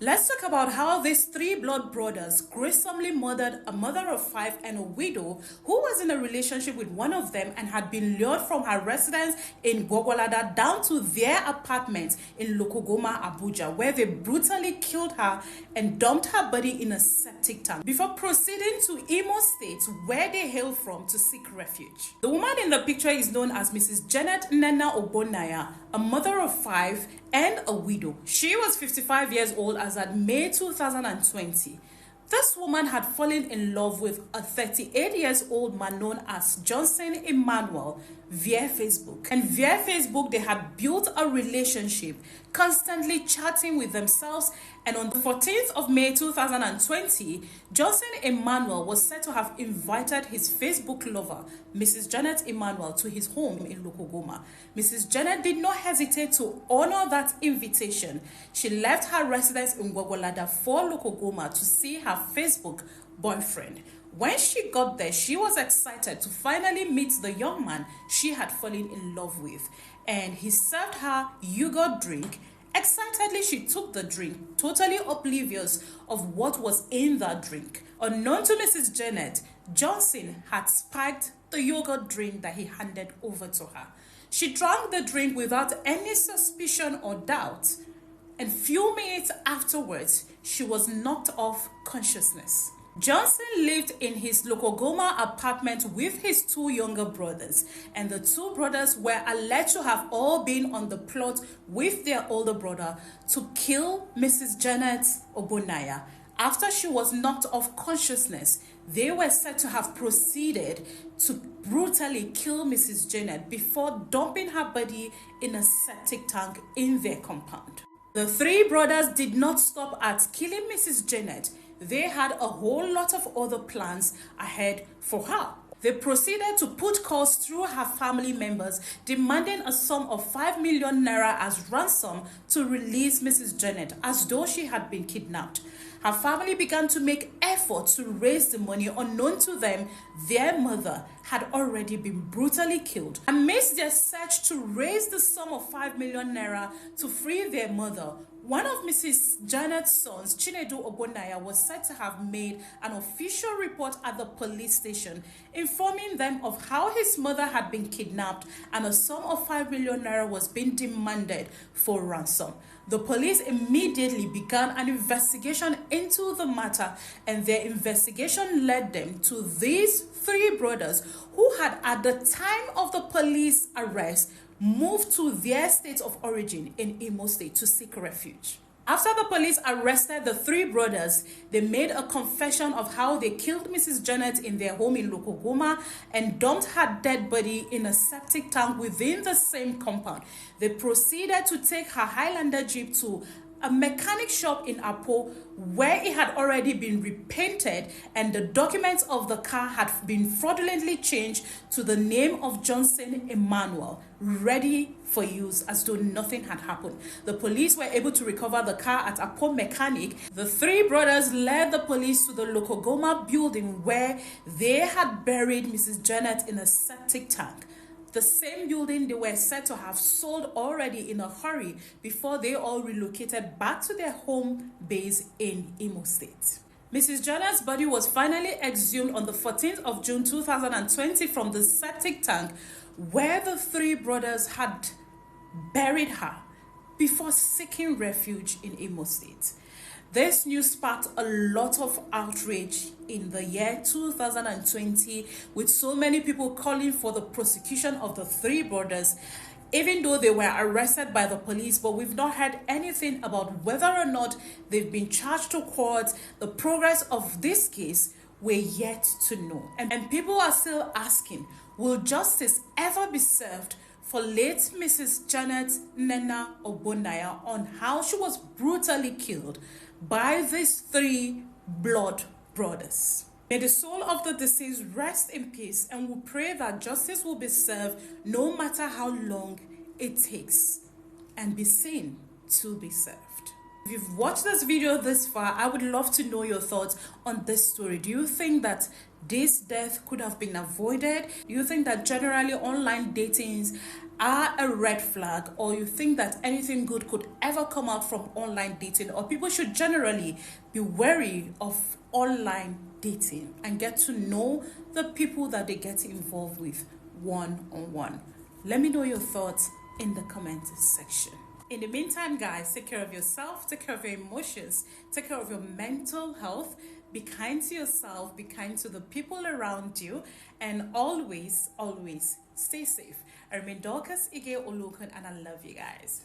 Let's talk about how these three blood brothers gruesomely murdered a mother of 5 and a widow who was in a relationship with one of them and had been lured from her residence in Gwagwalada down to their apartment in Lokogoma, Abuja, where they brutally killed her and dumped her body in a septic tank before proceeding to Imo State, where they hail from, to seek refuge. The woman in the picture is known as Mrs. Janet Nnena Ogbonaya, a mother of 5 and a widow. She was 55 years old as at May 2020. This woman had fallen in love with a 38-year-old man known as Johnson Emmanuel via Facebook. And via Facebook, they had built a relationship, constantly chatting with themselves. And on the 14th of May 2020, Johnson Emmanuel was said to have invited his Facebook lover, Mrs. Janet Emmanuel, to his home in Lokogoma. Mrs. Janet did not hesitate to honor that invitation. She left her residence in Gwagwalada for Lokogoma to see her Facebook boyfriend. When she got there, she was excited to finally meet the young man she had fallen in love with, and he served her yogurt drink. Excitedly, she took the drink, totally oblivious of what was in that drink. Unknown to Mrs. Janet, Johnson had spiked the yogurt drink that he handed over to her. She drank the drink without any suspicion or doubt, and few minutes afterwards, she was knocked off consciousness. Johnson lived in his Lokogoma apartment with his 2 younger brothers, and the 2 brothers were alleged to have all been on the plot with their older brother to kill Mrs. Janet Ogbonaya. After she was knocked off consciousness, they were said to have proceeded to brutally kill Mrs. Janet before dumping her body in a septic tank in their compound. The 3 brothers did not stop at killing Mrs. Janet. They had a whole lot of other plans ahead for her. They proceeded to put calls through her family members, demanding a sum of 5 million naira as ransom to release Mrs. Janet, as though she had been kidnapped. Her family began to make efforts to raise the money. Unknown to them, their mother had already been brutally killed. Amidst their search to raise the sum of 5 million naira to free their mother, one of Mrs. Janet's sons, Janet Nnena Ogbonaya, was said to have made an official report at the police station, informing them of how his mother had been kidnapped and a sum of 5 million naira was being demanded for ransom. The police immediately began an investigation into the matter, and their investigation led them to these 3 brothers who had, at the time of the police arrest, moved to their state of origin in Imo State to seek refuge. After the police arrested the 3 brothers, they made a confession of how they killed Mrs. Janet in their home in Lokogoma and dumped her dead body in a septic tank within the same compound. They proceeded to take her Highlander Jeep to a mechanic shop in Apo, where it had already been repainted and the documents of the car had been fraudulently changed to the name of Johnson Emmanuel, ready for use as though nothing had happened. The police were able to recover the car at Apo Mechanic. The 3 brothers led the police to the Lokogoma building where they had buried Mrs. Janet in a septic tank. The same building they were said to have sold already in a hurry before they all relocated back to their home base in Imo State. Mrs. Janet's body was finally exhumed on the 14th of June 2020 from the septic tank where the 3 brothers had buried her before seeking refuge in Imo State. This news sparked a lot of outrage in the year 2020, with so many people calling for the prosecution of the 3 brothers, even though they were arrested by the police. But we've not heard anything about whether or not they've been charged to court. The progress of this case, we're yet to know. And people are still asking, will justice ever be served for late Mrs. Janet Nnena Ogbonaya on how she was brutally killed by these 3 blood brothers? May the soul of the deceased rest in peace, and we pray that justice will be served no matter how long it takes, and be seen to be served. If you've watched this video this far, I would love to know your thoughts on this story. Do you think that this death could have been avoided? Do you think that generally online datings are a red flag, or you think that anything good could ever come out from online dating, or people should generally be wary of online dating and get to know the people that they get involved with one-on-one? Let me know your thoughts in the comment section. In the meantime, guys, take care of yourself, take care of your emotions, take care of your mental health, be kind to yourself, be kind to the people around you, and always, always stay safe. I remain Dorcas Ige Olukun, and I love you guys.